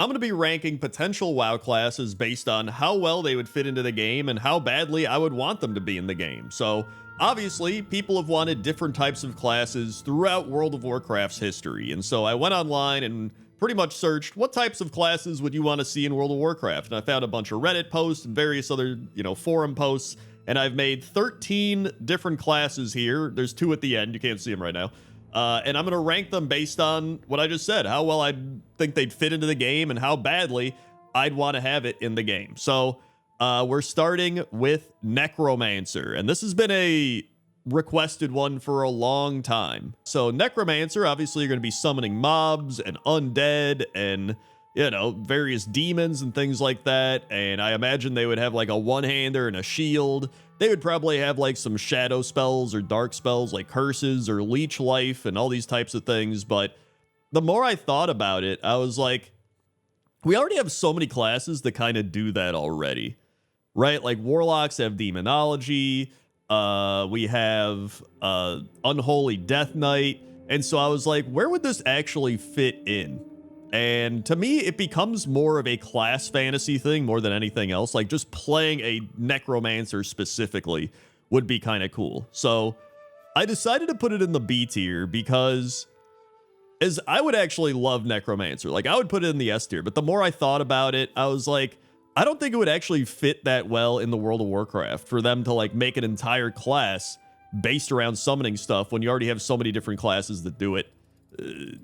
I'm going to be ranking potential WoW classes based on how well they would fit into the game and how badly I would want them to be in the game. So, obviously, people have wanted different types of classes throughout World of Warcraft's history. And so I went online and pretty much searched what types of classes would you want to see in World of Warcraft. And I found a bunch of Reddit posts and various other, forum posts. And I've made 13 different classes here. There's 2 at the end. You can't see them right now. And I'm going to rank them based on what I just said, how well I think they'd fit into the game and how badly I'd want to have it in the game. So we're starting with necromancer, and this has been a requested one for a long time. So necromancer, obviously you're going to be summoning mobs and undead and various demons and things like that. And I imagine they would have like a one-hander and a shield. They would probably have like some shadow spells or dark spells like curses or leech life and all these types of things. But the more I thought about it, I was like, we already have so many classes that kind of do that already, right? Like warlocks have demonology. We have unholy death knight. And so I was like, where would this actually fit in? And to me, it becomes more of a class fantasy thing more than anything else. Like just playing a necromancer specifically would be kind of cool. So I decided to put it in the B tier because as I would actually love necromancer. Like I would put it in the S tier, but the more I thought about it, I was like, I don't think it would actually fit that well in the World of Warcraft for them to like make an entire class based around summoning stuff when you already have so many different classes that do it.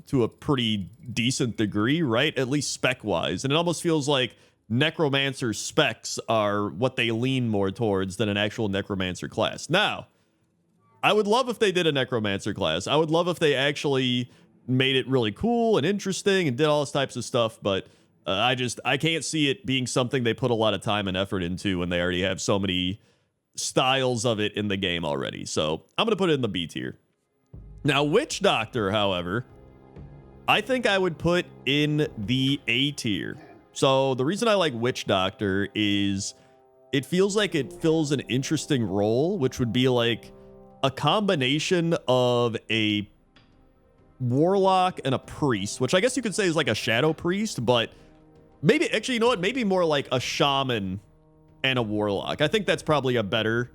To a pretty decent degree, right? At least spec-wise. And it almost feels like necromancer specs are what they lean more towards than an actual necromancer class. Now, I would love if they did a necromancer class. I would love if they actually made it really cool and interesting and did all these types of stuff, but I can't see it being something they put a lot of time and effort into when they already have so many styles of it in the game already. So I'm going to put it in the B tier. Now, Witch Doctor, however, I think I would put in the A tier. So the reason I like Witch Doctor is it feels like it fills an interesting role, which would be like a combination of a warlock and a priest, which I guess you could say is like a shadow priest, but maybe, actually, you know what? Maybe more like a shaman and a warlock. I think that's probably a better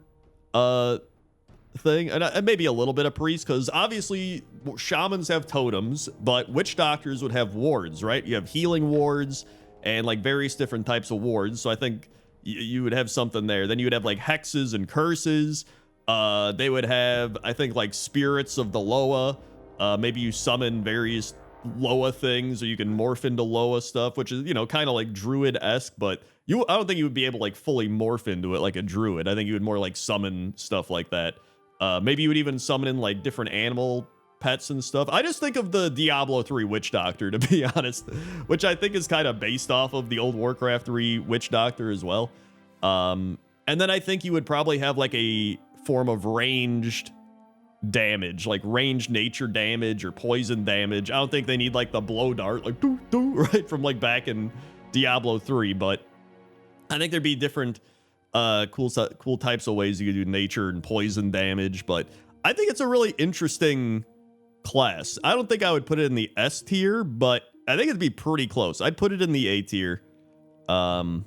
thing, and maybe a little bit of priest, because obviously shamans have totems, but witch doctors would have wards, right? You have healing wards and like various different types of wards, so I think you would have something there. Then you would have like hexes and curses. They would have, I think, like spirits of the Loa. Maybe you summon various Loa things, or you can morph into Loa stuff, which is, kind of like druid-esque, but I don't think you would be able to like fully morph into it like a druid. I think you would more like summon stuff like that. Maybe you would even summon in like different animal pets and stuff. I just think of the Diablo 3 Witch Doctor, to be honest, which I think is kind of based off of the old Warcraft 3 Witch Doctor as well. And then I think you would probably have like a form of ranged damage, like ranged nature damage or poison damage. I don't think they need like the blow dart, like doo doo, right, from like back in Diablo 3, but I think there'd be different cool types of ways you could do nature and poison damage. But I think it's a really interesting class. I don't think I would put it in the S tier, but I think it'd be pretty close. I'd put it in the A tier. And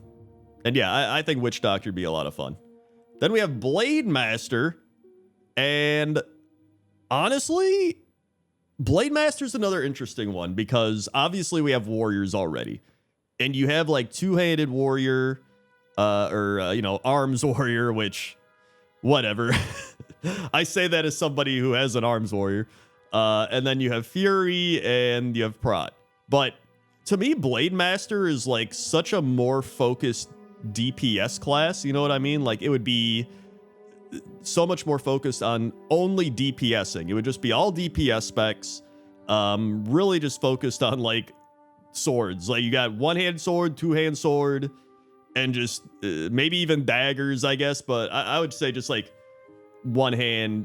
yeah, I think Witch Doctor would be a lot of fun. Then we have Blademaster, and honestly, Blademaster's another interesting one because obviously we have warriors already, and you have like two-handed warrior, arms warrior, which whatever. I say that as somebody who has an arms warrior. And then you have fury and you have prot. But to me, Blademaster is like such a more focused DPS class. You know what I mean? Like it would be so much more focused on only DPSing. It would just be all DPS specs. Really just focused on like swords. Like you got one-hand sword, two-hand sword, and just maybe even daggers, I guess. But I would say just like one hand,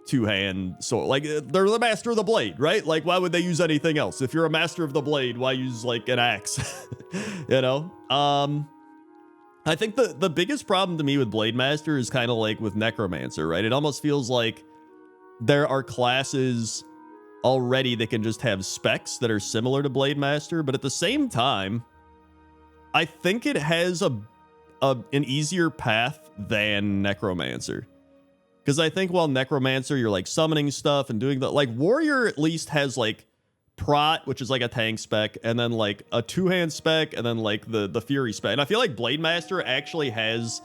two-hand sword. Like they're the master of the blade, right? Like why would they use anything else? If you're a master of the blade, why use like an axe? I think the biggest problem to me with Blademaster is kind of like with Necromancer, right? It almost feels like there are classes already that can just have specs that are similar to Blademaster, but at the same time, I think it has an easier path than necromancer. Because I think while necromancer, you're like summoning stuff and doing the like warrior at least has like prot, which is like a tank spec, and then like a 2-hand spec, and then like the fury spec. And I feel like Blademaster actually has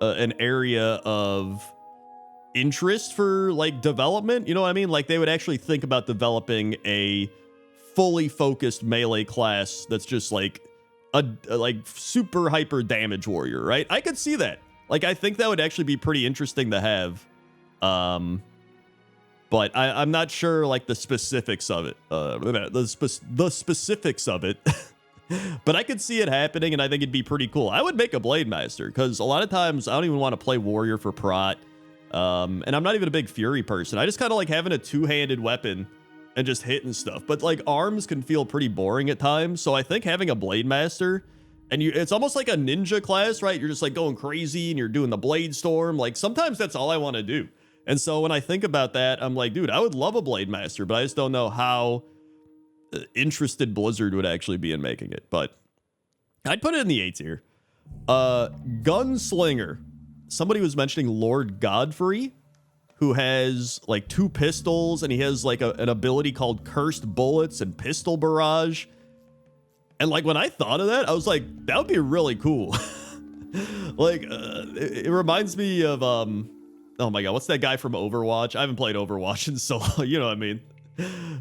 an area of interest for like development. You know what I mean? Like they would actually think about developing a fully focused melee class that's just like a like super hyper damage warrior, right? I could see that. Like I think that would actually be pretty interesting to have. But I'm not sure like the specifics of it. The specifics of it. But I could see it happening, and I think it'd be pretty cool. I would make a Blademaster, because a lot of times I don't even want to play warrior for prot. And I'm not even a big fury person. I just kind of like having a 2-handed weapon and just hitting stuff. But like arms can feel pretty boring at times. So I think having a Blademaster, and it's almost like a ninja class, right? You're just like going crazy and you're doing the blade storm. Like sometimes that's all I want to do. And so when I think about that, I'm like, dude, I would love a Blademaster, but I just don't know how interested Blizzard would actually be in making it. But I'd put it in the A tier. Gunslinger. Somebody was mentioning Lord Godfrey, who has like 2 pistols, and he has like an ability called Cursed Bullets and Pistol Barrage. And like when I thought of that, I was like, that would be really cool. Like it reminds me of oh my god, what's that guy from Overwatch? I haven't played Overwatch in so long. You know what I mean?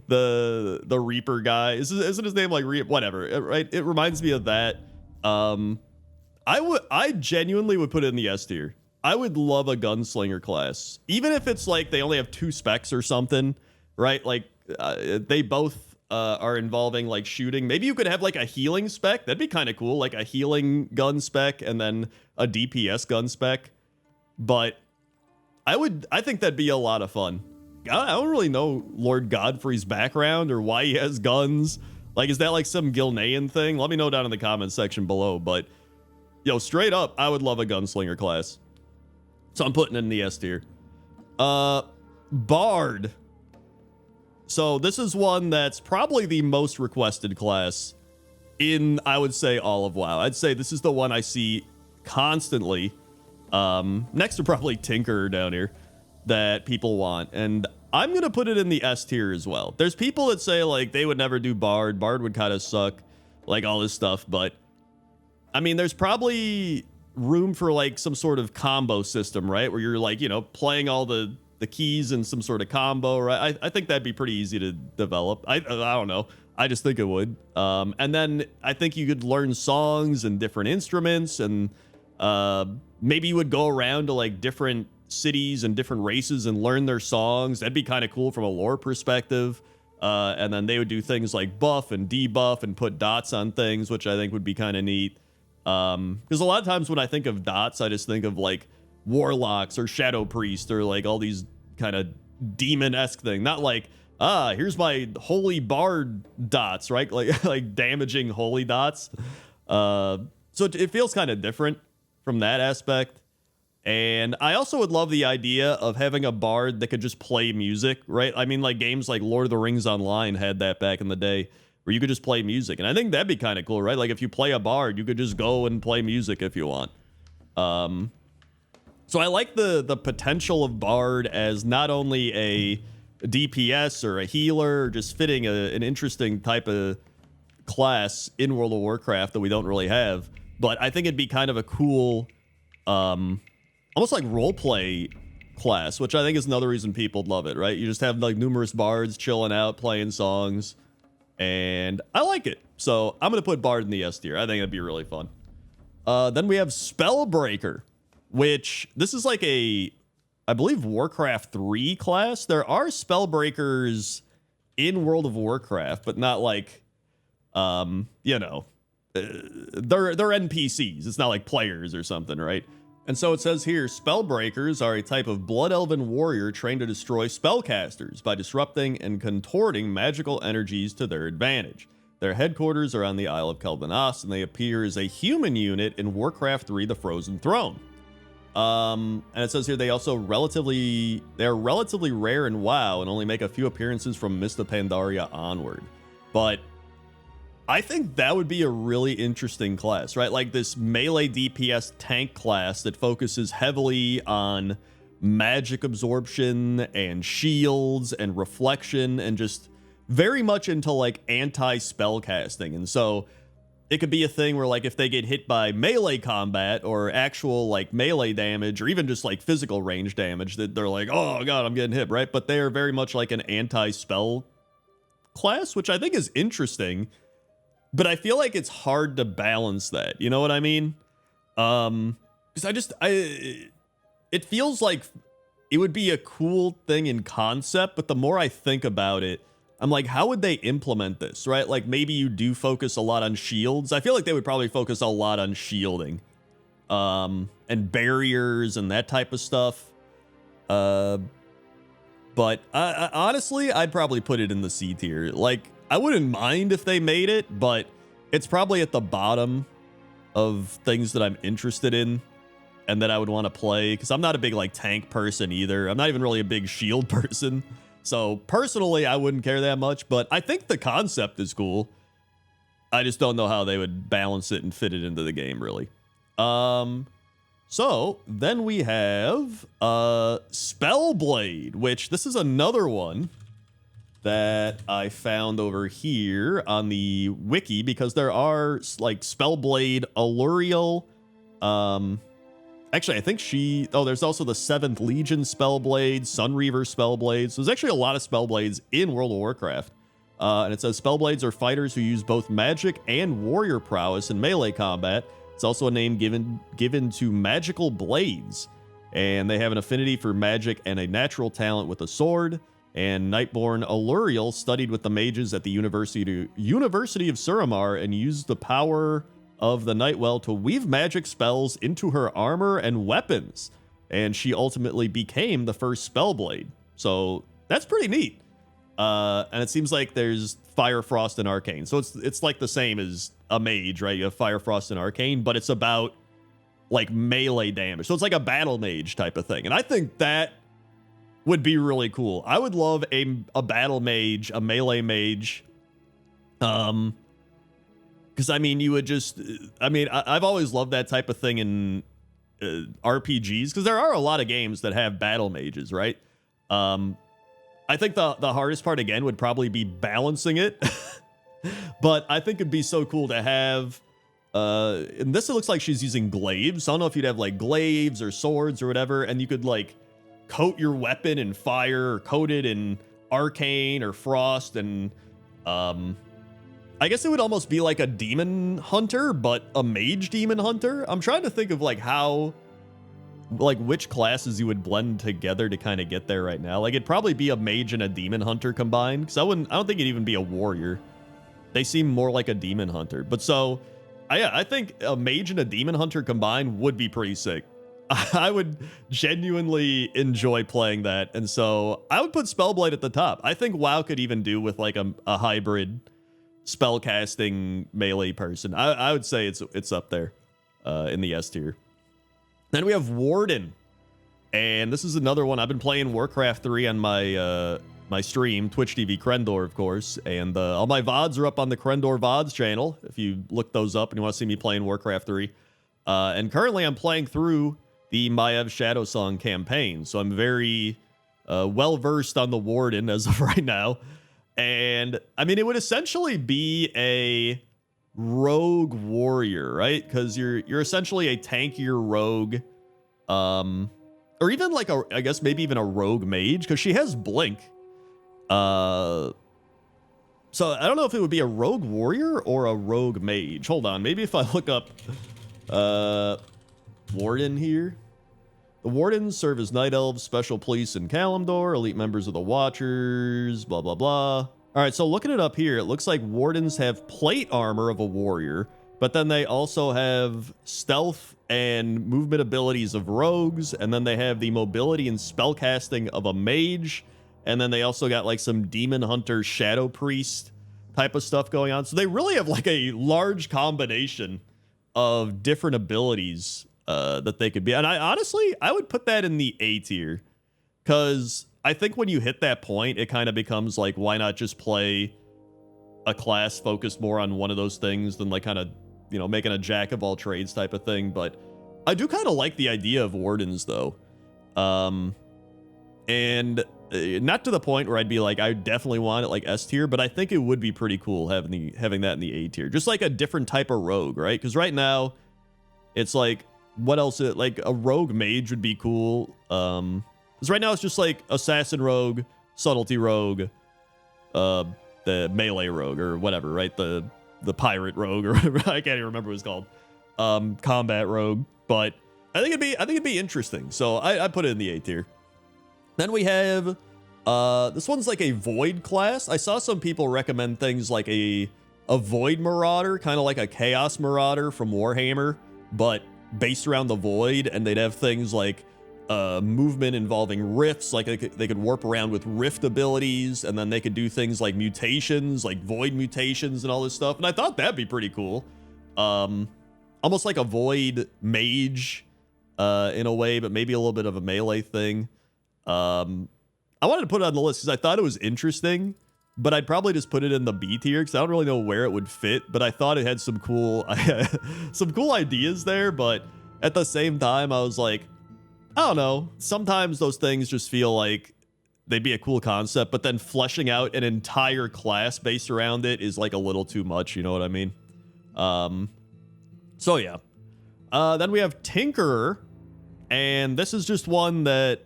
The Reaper guy. Isn't his name like whatever, right? It reminds me of that. I genuinely would put it in the S tier. I would love a gunslinger class, even if it's like they only have 2 specs or something, right? Like they both are involving like shooting. Maybe you could have like a healing spec. That'd be kind of cool, like a healing gun spec and then a DPS gun spec. But I think that'd be a lot of fun. I don't really know Lord Godfrey's background or why he has guns. Like, is that like some Gilnean thing? Let me know down in the comments section below. But yo, straight up, I would love a gunslinger class. So I'm putting it in the S tier. Bard. So this is one that's probably the most requested class in, I would say, all of WoW. I'd say this is the one I see constantly, next to probably Tinker down here, that people want. And I'm going to put it in the S tier as well. There's people that say, like, they would never do Bard. Bard would kind of suck, like, all this stuff. But, I mean, there's probably room for, like, some sort of combo system, right? Where you're, like, you know, playing all the keys in some sort of combo, right? I think that'd be pretty easy to develop. I don't know. I just think it would. And then I think you could learn songs and different instruments, and maybe you would go around to like different cities and different races and learn their songs. That'd be kind of cool from a lore perspective. And then they would do things like buff and debuff and put dots on things, which I think would be kind of neat. Because a lot of times when I think of dots, I just think of like warlocks or shadow priest or like all these kind of demon-esque thing. Not like, here's my holy bard dots, right? Like damaging holy dots. So it feels kind of different from that aspect. And I also would love the idea of having a bard that could just play music, right? I mean, like games like Lord of the Rings Online had that back in the day, where you could just play music. And I think that'd be kind of cool, right? Like if you play a bard, you could just go and play music if you want. So I like the potential of bard as not only a DPS or a healer, or just fitting an interesting type of class in World of Warcraft that we don't really have. But I think it'd be kind of a cool, almost like roleplay class, which I think is another reason people love it, right? You just have like numerous bards chilling out, playing songs, and I like it. So I'm going to put bard in the S tier. I think it'd be really fun. Then we have Spellbreaker, which this is like a, I believe, Warcraft 3 class. There are Spellbreakers in World of Warcraft, but not like, you know, they're NPCs. It's not like players or something, right? And so it says here, Spellbreakers are a type of Blood Elven warrior trained to destroy spellcasters by disrupting and contorting magical energies to their advantage. Their headquarters are on the Isle of Keldanas, and they appear as a human unit in Warcraft 3: The Frozen Throne. And it says here they are relatively rare in WoW and only make a few appearances from Mist of Pandaria onward. But I think that would be a really interesting class, right? Like this melee DPS tank class that focuses heavily on magic absorption and shields and reflection and just very much into like anti-spell casting. And so it could be a thing where like if they get hit by melee combat or actual like melee damage or even just like physical range damage, that they're like, oh god, I'm getting hit, right? But they are very much like an anti-spell class, which I think is interesting. But I feel like it's hard to balance that. You know what I mean? Because it feels like it would be a cool thing in concept, but the more I think about it, I'm like, how would they implement this, right? Like maybe you do focus a lot on shields. I feel like they would probably focus a lot on shielding, and barriers and that type of stuff. But I honestly, I'd probably put it in the C tier. Like, I wouldn't mind if they made it, but it's probably at the bottom of things that I'm interested in and that I would want to play, because I'm not a big like tank person either. I'm not even really a big shield person. So personally, I wouldn't care that much, but I think the concept is cool. I just don't know how they would balance it and fit it into the game, really. So then we have Spellblade, which this is another one that I found over here on the wiki, because there are like Spellblade Allurial. Actually, I think there's also the 7th Legion Spellblade, Sunreaver Spellblade. So there's actually a lot of Spellblades in World of Warcraft. And it says Spellblades are fighters who use both magic and warrior prowess in melee combat. It's also a name given to magical blades. And they have an affinity for magic and a natural talent with a sword. And Nightborn Allurial studied with the mages at the University of Suramar and used the power of the Nightwell to weave magic spells into her armor and weapons. And she ultimately became the first Spellblade. So that's pretty neat. And it seems like there's Fire, Frost, and Arcane. So it's like the same as a mage, right? You have Fire, Frost, and Arcane, but it's about like melee damage. So it's like a battle mage type of thing. And I think that would be really cool. I would love a battle mage, a melee mage. Because I mean, you would just, I mean, I've always loved that type of thing in RPGs, because there are a lot of games that have battle mages, right? I think the hardest part again would probably be balancing it. But I think it'd be so cool to have, and this, it looks like she's using glaives. I don't know if you'd have like glaives or swords or whatever, and you could like coat your weapon in fire or coat it in arcane or frost. And I guess it would almost be like a demon hunter, but a mage demon hunter. I'm trying to think of like how, like which classes you would blend together to kind of get there right now. Like it'd probably be a mage and a demon hunter combined, because I don't think it'd even be a warrior. They seem more like a demon hunter. But so I think a mage and a demon hunter combined would be pretty sick. I would genuinely enjoy playing that. And so I would put Spellblade at the top. I think WoW could even do with like a hybrid spellcasting melee person. I would say it's up there in the S tier. Then we have Warden. And this is another one. I've been playing Warcraft 3 on my my stream, Twitch TV Crendor, of course. And all my VODs are up on the Crendor VODs channel, if you look those up and you want to see me playing Warcraft 3. And currently I'm playing through the Maiev Shadowsong campaign. So I'm very well-versed on the Warden as of right now. And, I mean, it would essentially be a rogue warrior, right? Because you're essentially a tankier rogue. Or even like I guess maybe even a rogue mage, because she has Blink. So I don't know if it would be a rogue warrior or a rogue mage. Hold on, maybe if I look up Warden here. The Wardens serve as night elves, special police in Kalimdor, elite members of the Watchers, blah, blah, blah. All right, so looking it up here, it looks like Wardens have plate armor of a warrior, but then they also have stealth and movement abilities of rogues, and then they have the mobility and spellcasting of a mage, and then they also got like some demon hunter, shadow priest type of stuff going on. So they really have like a large combination of different abilities that they could be. And I would put that in the A tier, because I think when you hit that point, it kind of becomes like, why not just play a class focused more on one of those things than like kind of, you know, making a jack of all trades type of thing. But I do kind of like the idea of wardens though. And not to the point where I'd be like, I definitely want it like S tier, but I think it would be pretty cool having that in the A tier, just like a different type of rogue, right? Because right now it's like, what else? Like a rogue mage would be cool. Because right now it's just like assassin rogue, subtlety rogue, the melee rogue or whatever, right? The pirate rogue or whatever. I can't even remember what it's called. Combat rogue, but I think it'd be interesting. So I put it in the A tier. Then we have, this one's like a void class. I saw some people recommend things like a void marauder, kind of like a chaos marauder from Warhammer, but based around the void. And they'd have things like movement involving rifts, like they could warp around with rift abilities, and then they could do things like mutations, like void mutations and all this stuff. And I thought that'd be pretty cool. Almost like a void mage in a way, but maybe a little bit of a melee thing. I wanted to put it on the list because I thought it was interesting, but I'd probably just put it in the B tier because I don't really know where it would fit, but I thought it had some cool ideas there. But at the same time, I was like, I don't know. Sometimes those things just feel like they'd be a cool concept, but then fleshing out an entire class based around it is like a little too much. You know what I mean? So yeah. Then we have Tinkerer, and this is just one that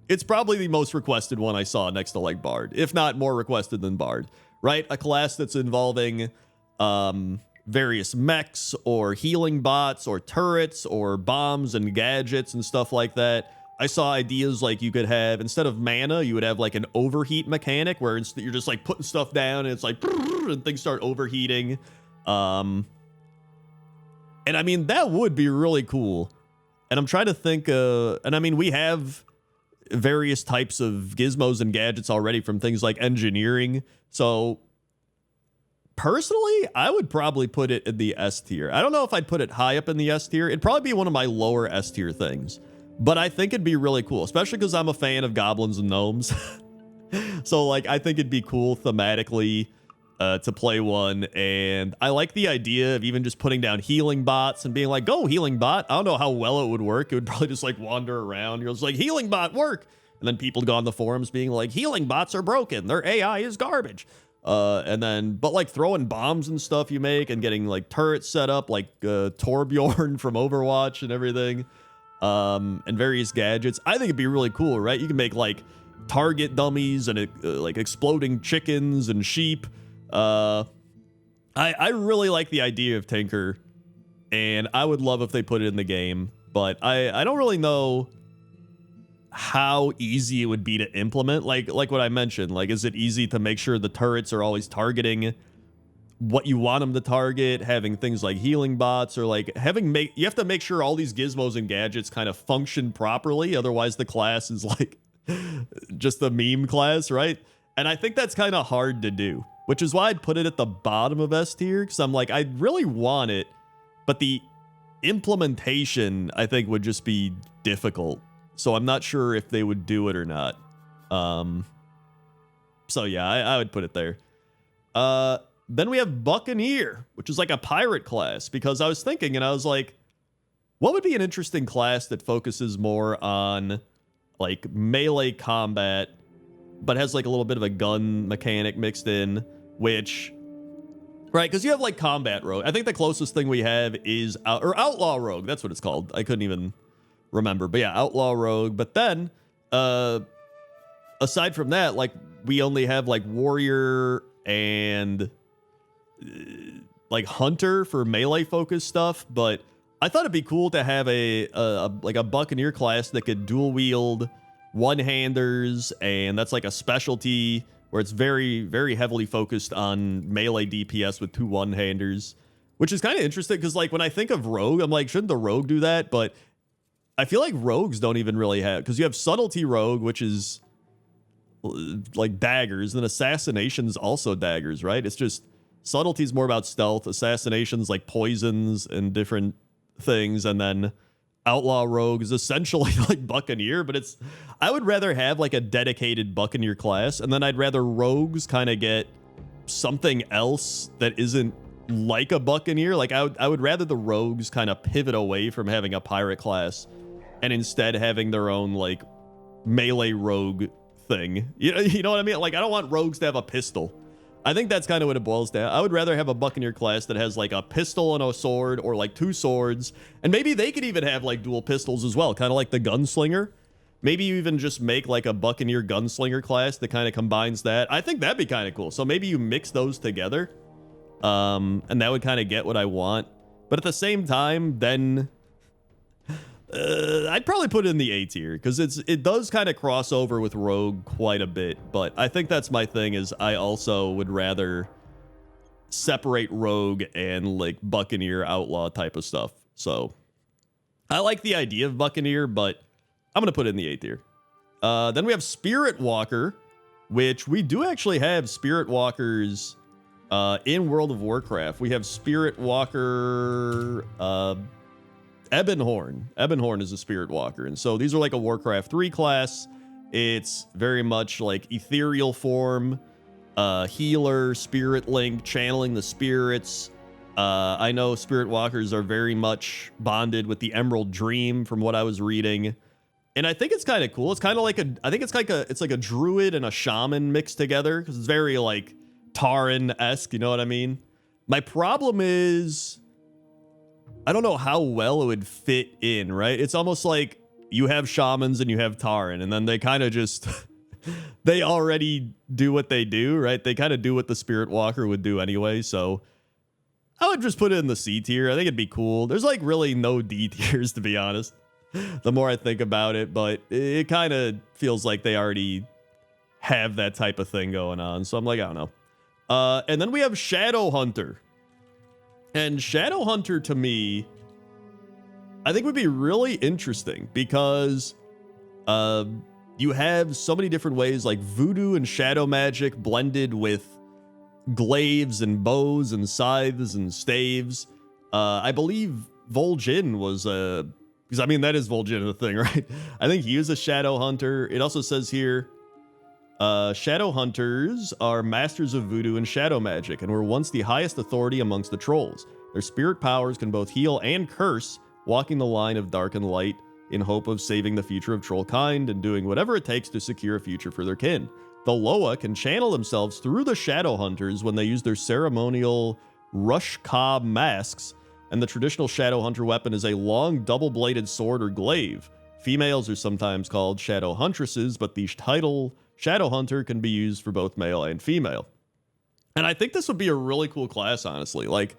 it's probably the most requested one I saw next to like Bard, if not more requested than Bard, right? A class that's involving various mechs or healing bots or turrets or bombs and gadgets and stuff like that. I saw ideas like you could have, instead of mana, you would have like an overheat mechanic where you're just like putting stuff down and it's like, and things start overheating. And I mean, that would be really cool. And I'm trying to think, and I mean, we have various types of gizmos and gadgets already from things like engineering. So personally, I would probably put it in the S tier. I don't know if I'd put it high up in the S tier. It'd probably be one of my lower S tier things, but I think it'd be really cool, especially because I'm a fan of goblins and gnomes. So like, I think it'd be cool thematically to play one. And I like the idea of even just putting down healing bots and being like, go healing bot. I don't know how well it would work. It would probably just like wander around. You're just like, healing bot work. And then people go on the forums being like, healing bots are broken. Their AI is garbage. And then, but like throwing bombs and stuff you make and getting like turrets set up like Torbjorn from Overwatch and everything. And various gadgets. I think it'd be really cool, right? You can make like target dummies and like exploding chickens and sheep. I really like the idea of Tinker, and I would love if they put it in the game, but I don't really know how easy it would be to implement. Like what I mentioned, like, is it easy to make sure the turrets are always targeting what you want them to target, having things like healing bots, or like you have to make sure all these gizmos and gadgets kind of function properly. Otherwise the class is like just a meme class, right? And I think that's kind of hard to do, which is why I'd put it at the bottom of S tier, because I'm like, I really want it, but the implementation, I think, would just be difficult. So I'm not sure if they would do it or not. So yeah, I would put it there. Then we have Buccaneer, which is like a pirate class, because I was thinking and I was like, what would be an interesting class that focuses more on like melee combat, but has like a little bit of a gun mechanic mixed in, which, right, because you have like combat rogue. I think the closest thing we have is outlaw rogue. That's what it's called. I couldn't even remember, but yeah, outlaw rogue. But then aside from that, like, we only have like warrior and like hunter for melee focused stuff. But I thought it'd be cool to have a Buccaneer class that could dual wield one-handers, and that's like a specialty where it's very, very heavily focused on melee DPS with two one-handers, which is kind of interesting because like when I think of rogue, I'm like, shouldn't the rogue do that? But I feel like rogues don't even really have, because you have subtlety rogue, which is like daggers, and assassination's also daggers, right? It's just subtlety's more about stealth, assassination's like poisons and different things, and then outlaw rogue is essentially like Buccaneer, but I would rather have like a dedicated Buccaneer class, and then I'd rather rogues kind of get something else that isn't like a Buccaneer. Like I would rather the rogues kind of pivot away from having a pirate class and instead having their own like melee rogue thing. You know what I mean? Like I don't want rogues to have a pistol. I think that's kind of what it boils down. I would rather have a Buccaneer class that has like a pistol and a sword, or like 2 swords, and maybe they could even have like dual pistols as well, kind of like the Gunslinger. Maybe you even just make like a Buccaneer Gunslinger class that kind of combines that. I think that'd be kind of cool. So maybe you mix those together, and that would kind of get what I want. But at the same time, then I'd probably put it in the A tier because it does kind of cross over with Rogue quite a bit. But I think that's my thing, is I also would rather separate Rogue and like Buccaneer Outlaw type of stuff. So I like the idea of Buccaneer, but I'm gonna put it in the A tier. Then we have Spirit Walker, which we do actually have Spirit Walkers in World of Warcraft. We have Spirit Walker Ebonhorn. Ebonhorn is a Spirit Walker, and so these are like a Warcraft 3 class. It's very much like ethereal form, healer, spirit link, channeling the spirits. I know Spirit Walkers are very much bonded with the Emerald Dream from what I was reading. And I think it's kind of cool. It's kind of like I think it's like a druid and a shaman mixed together, because it's very like Tauren-esque, you know what I mean? My problem is I don't know how well it would fit in, right? It's almost like you have shamans and you have Tauren, and then they kind of just they already do what they do, right? They kind of do what the Spirit Walker would do anyway, so I would just put it in the C tier. I think it'd be cool. There's like really no D tiers, to be honest, the more I think about it, but it kind of feels like they already have that type of thing going on. So I'm like, I don't know. And then we have Shadow Hunter. And Shadow Hunter, to me, I think would be really interesting because you have so many different ways, like voodoo and shadow magic blended with glaives and bows and scythes and staves. I believe Vol'jin was because I mean, that is Vol'jin the thing, right? I think he is a Shadow Hunter. It also says here, Shadow Hunters are masters of voodoo and shadow magic and were once the highest authority amongst the trolls. Their spirit powers can both heal and curse, walking the line of dark and light in hope of saving the future of troll kind and doing whatever it takes to secure a future for their kin. The Loa can channel themselves through the Shadow Hunters when they use their ceremonial Rush-Ka masks, and the traditional Shadow Hunter weapon is a long double-bladed sword or glaive. Females are sometimes called Shadow Huntresses, but the title Shadow Hunter can be used for both male and female. And I think this would be a really cool class, honestly. Like,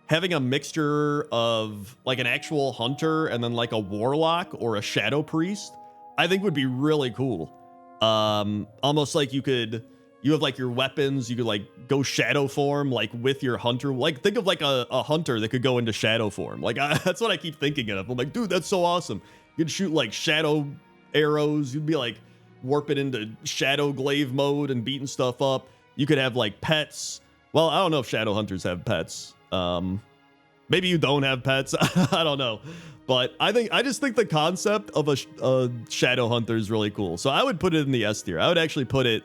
having a mixture of like an actual hunter and then like a warlock or a shadow priest, I think would be really cool. Almost like you have like your weapons, you could like go shadow form like with your hunter. Like, think of like a hunter that could go into shadow form. Like, that's what I keep thinking of. I'm like, dude, that's so awesome. You'd shoot like shadow arrows. You'd be like warping into shadow glaive mode and beating stuff up. You could have like pets. Well, I don't know if shadow hunters have pets. Maybe you don't have pets. I don't know. But I just think the concept of a shadow hunter is really cool. So I would put it in the S tier. I would actually put it,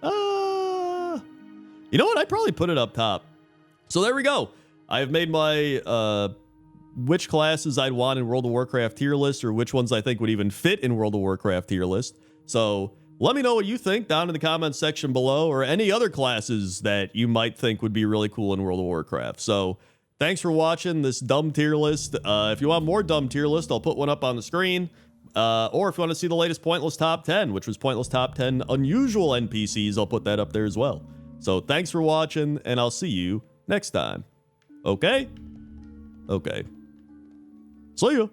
you know what? I'd probably put it up top. So there we go. I've made my, which classes I'd want in World of Warcraft tier list, or which ones I think would even fit in World of Warcraft tier list. So let me know what you think down in the comments section below, or any other classes that you might think would be really cool in World of Warcraft. So thanks for watching this dumb tier list. If you want more dumb tier list, I'll put one up on the screen. Or if you want to see the latest Pointless Top 10, which was Pointless Top 10 Unusual NPCs, I'll put that up there as well. So thanks for watching, and I'll see you next time. Okay? Okay. See ya.